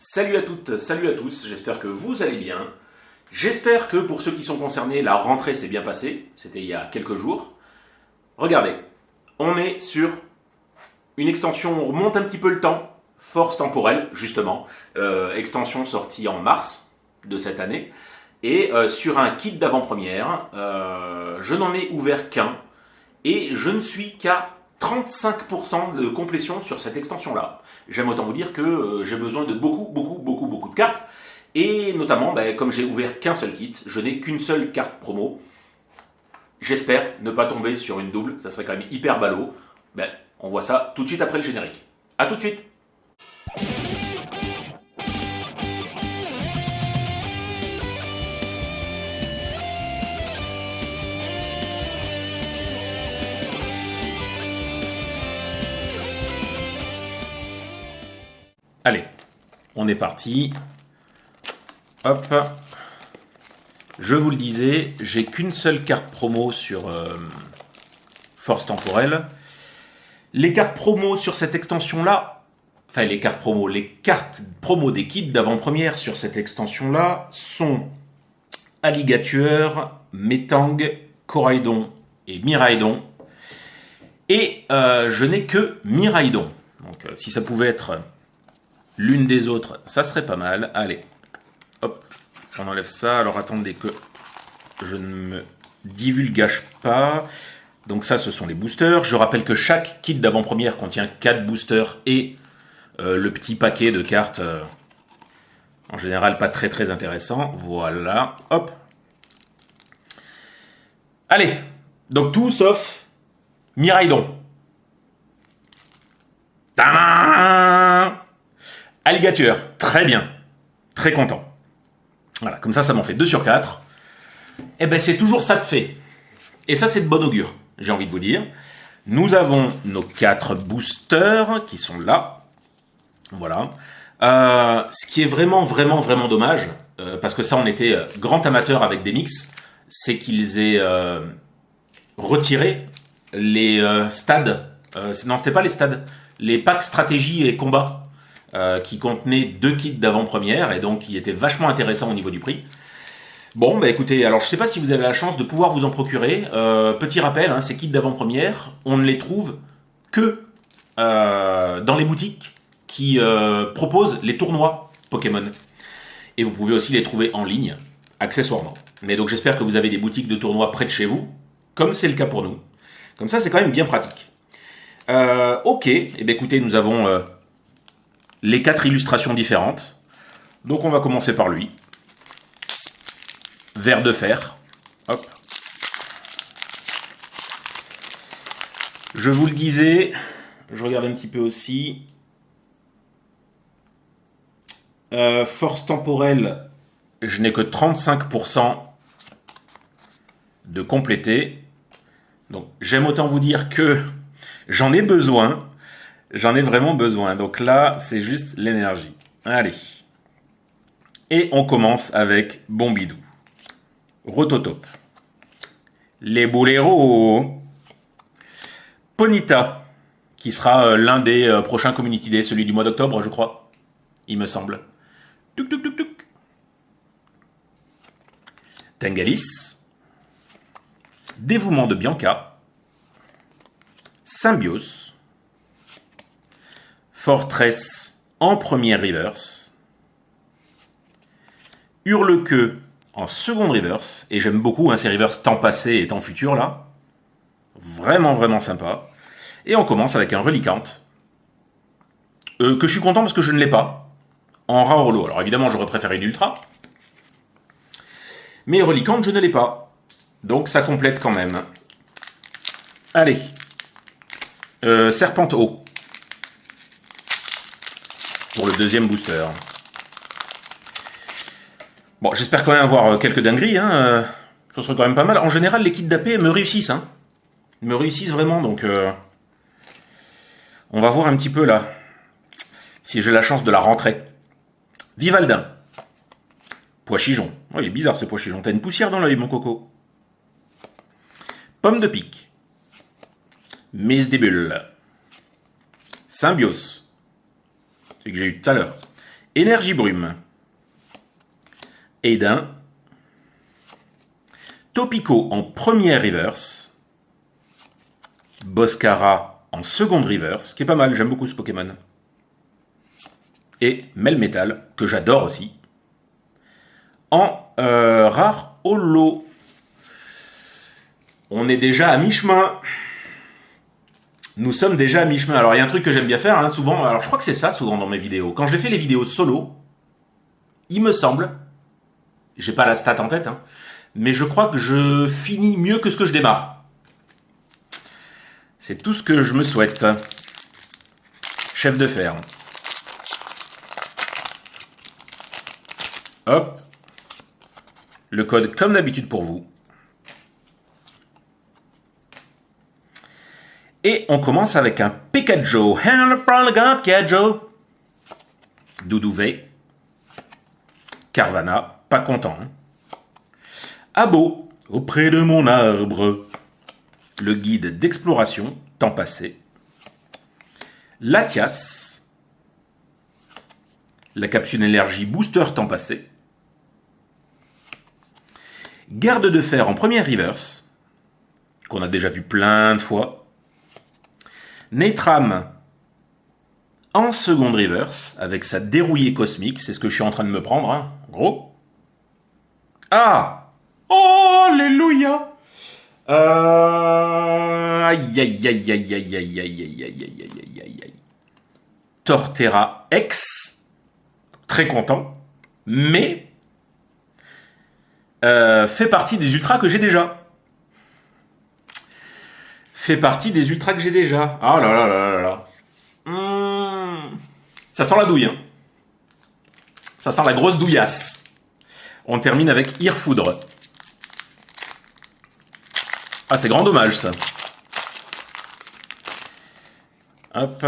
Salut à toutes, salut à tous, j'espère que vous allez bien. J'espère que pour ceux qui sont concernés, la rentrée s'est bien passée, c'était il y a quelques jours. Regardez, on est sur une extension, on remonte un petit peu le temps, force temporelle justement, extension sortie en mars de cette année, et sur un kit d'avant-première, je n'en ai ouvert qu'un, et je ne suis qu'à 35% de complétion sur cette extension-là. J'aime autant vous dire que j'ai besoin de beaucoup de cartes. Et notamment, comme j'ai ouvert qu'un seul kit, je n'ai qu'une seule carte promo. J'espère ne pas tomber sur une double, ça serait quand même hyper ballot. On voit ça tout de suite après le générique. A tout de suite. Allez, on est parti. Hop. Je vous le disais, j'ai qu'une seule carte promo sur Force Temporelle. Les cartes promo sur cette extension-là, enfin les cartes promo des kits d'avant-première sur cette extension-là sont Alligatueur, Metang, Koraidon et Miraidon. Et je n'ai que Miraidon. Donc si ça pouvait être l'une des autres, ça serait pas mal. Allez, hop, on enlève ça. Alors attendez que je ne me divulgage pas. Donc ça, ce sont les boosters. Je rappelle que chaque kit d'avant-première contient 4 boosters et le petit paquet de cartes, en général pas très intéressant. Voilà, hop. Allez, donc tout sauf Miraidon. Tadam! Alligator, très bien, très content. Voilà, comme ça m'en fait 2 sur 4. Et c'est toujours ça de fait. Et ça, c'est de bon augure, j'ai envie de vous dire. Nous avons nos 4 boosters qui sont là. Voilà. Ce qui est vraiment dommage, parce que ça, on était grand amateur avec des mix, c'est qu'ils aient retiré les stades. Non, c'était pas les stades. Les packs stratégie et combat. Qui contenaient 2 kits d'avant-première et donc qui étaient vachement intéressants au niveau du prix. Bon, écoutez, alors je sais pas si vous avez la chance de pouvoir vous en procurer. Petit rappel, ces kits d'avant-première, on ne les trouve que dans les boutiques qui proposent les tournois Pokémon. Et vous pouvez aussi les trouver en ligne, accessoirement. Mais donc j'espère que vous avez des boutiques de tournois près de chez vous, comme c'est le cas pour nous. Comme ça, c'est quand même bien pratique. Ok, écoutez, nous avons les 4 illustrations différentes. Donc on va commencer par lui. Ver de fer. Hop. Je vous le disais, je regarde un petit peu aussi. Force temporelle, je n'ai que 35% de complété. Donc j'aime autant vous dire que j'en ai besoin. J'en ai vraiment besoin. Donc là, c'est juste l'énergie. Allez. Et on commence avec Bombidou. Rototop. Les Boléros. Ponyta, qui sera l'un des prochains Community Day, celui du mois d'octobre, je crois. Il me semble. Tuk tuk tuk tuk. Tengalis. Dévouement de Bianca. Symbios. Fortress en première reverse. Hurle-queue en seconde reverse. Et j'aime beaucoup ces reverse temps passé et temps futur là. Vraiment sympa. Et on commence avec un Reliquante. Que je suis content parce que je ne l'ai pas. En rare holo. Alors évidemment, j'aurais préféré une ultra. Mais Reliquante, je ne l'ai pas. Donc ça complète quand même. Allez. Serpente eau. Pour le deuxième booster. Bon, j'espère quand même avoir quelques dingueries. Ça serait quand même pas mal. En général, les kits d'AP me réussissent. Me réussissent vraiment, donc... on va voir un petit peu, là, si j'ai la chance de la rentrer. Vivaldin. Pois-chichon. Oh, il est bizarre, ce pois-chichon. T'as une poussière dans l'œil, mon coco. Pomme de pique. Mise des bulles. Symbios. C'est que j'ai eu tout à l'heure. Énergie brume. Aidin. Topico en première reverse. Boscara en seconde reverse, qui est pas mal, j'aime beaucoup ce Pokémon. Et Melmetal, que j'adore aussi, en rare holo. On est déjà à mi-chemin. Nous sommes déjà à mi-chemin. Alors il y a un truc que j'aime bien faire, hein, souvent, alors je crois que c'est ça souvent dans mes vidéos. Quand je fais les vidéos solo, il me semble, j'ai pas la stat en tête, hein, mais je crois que je finis mieux que ce que je démarre. C'est tout ce que je me souhaite. Chef de fer. Hop. Le code comme d'habitude pour vous. Et on commence avec un Pikachu. Pikachu. Doudou V. Carvana. Pas content. Hein. Abo. Auprès de mon arbre. Le guide d'exploration. Temps passé. Latias. La capsule énergie booster temps passé. Garde de fer en première reverse, qu'on a déjà vu plein de fois. Natram en seconde reverse, avec sa dérouillée cosmique, c'est ce que je suis en train de me prendre, hein, gros. Ah! Oh, alléluia! Aïe, aïe, aïe, aïe, aïe, aïe, aïe, aïe, aïe, aïe, aïe, aïe, aïe. Torterra X, très content, mais fait partie des ultras que j'ai déjà. Fait partie des ultras que j'ai déjà. Ah là là là là là. Ça sent la douille. Hein. Ça sent la grosse douillasse. On termine avec Irfoudre. Ah, c'est grand dommage ça. Hop.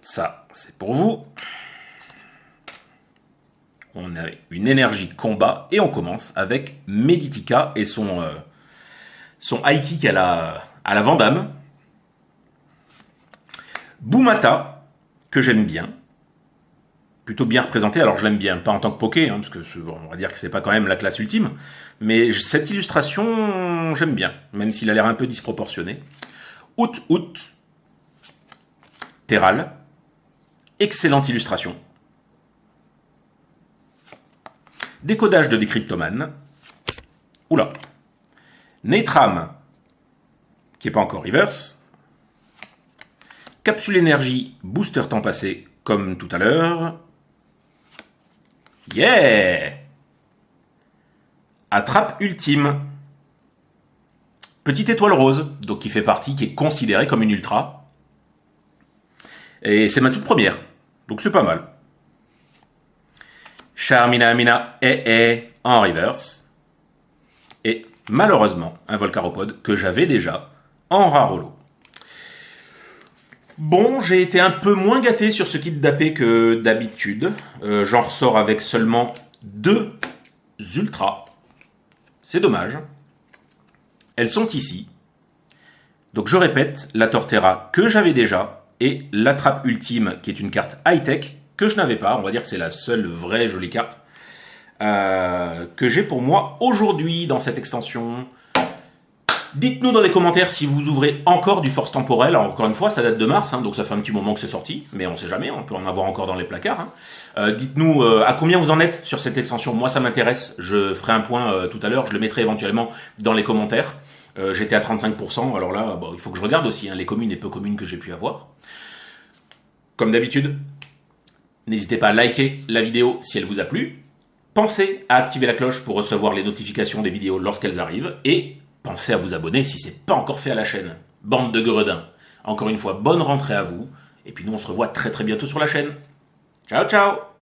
Ça, c'est pour vous. On a une énergie combat et on commence avec Meditica et son high kick à la Vandame. Boumata, que j'aime bien. Plutôt bien représenté, alors je l'aime bien, pas en tant que Poké, hein, parce que on va dire que c'est pas quand même la classe ultime, mais cette illustration, j'aime bien, même s'il a l'air un peu disproportionné. Out, Terral, excellente illustration. Décodage de Décryptoman. Oula. Natram, qui n'est pas encore reverse. Capsule énergie, booster temps passé, comme tout à l'heure. Yeah! Attrape ultime. Petite étoile rose, donc qui fait partie, qui est considérée comme une ultra. Et c'est ma toute première, donc c'est pas mal. Charmina Amina en reverse. Et malheureusement, un Volcaropode que j'avais déjà en rare holo. Bon, j'ai été un peu moins gâté sur ce kit d'AP que d'habitude. J'en ressors avec seulement 2 ultras. C'est dommage. Elles sont ici. Donc je répète, la Torterra que j'avais déjà et l'attrape ultime qui est une carte high-tech que je n'avais pas. On va dire que c'est la seule vraie jolie carte que j'ai pour moi aujourd'hui dans cette extension. Dites-nous dans les commentaires si vous ouvrez encore du Force Temporel. Alors, encore une fois, ça date de mars, hein, donc ça fait un petit moment que c'est sorti, mais on ne sait jamais, on peut en avoir encore dans les placards. Hein. Dites-nous à combien vous en êtes sur cette extension. Moi, ça m'intéresse. Je ferai un point tout à l'heure. Je le mettrai éventuellement dans les commentaires. J'étais à 35%. Alors là, bon, il faut que je regarde aussi hein, les communes et peu communes que j'ai pu avoir. Comme d'habitude, n'hésitez pas à liker la vidéo si elle vous a plu. Pensez à activer la cloche pour recevoir les notifications des vidéos lorsqu'elles arrivent. Et pensez à vous abonner si ce n'est pas encore fait à la chaîne. Bande de gredins. Encore une fois, bonne rentrée à vous. Et puis nous, on se revoit très très bientôt sur la chaîne. Ciao, ciao!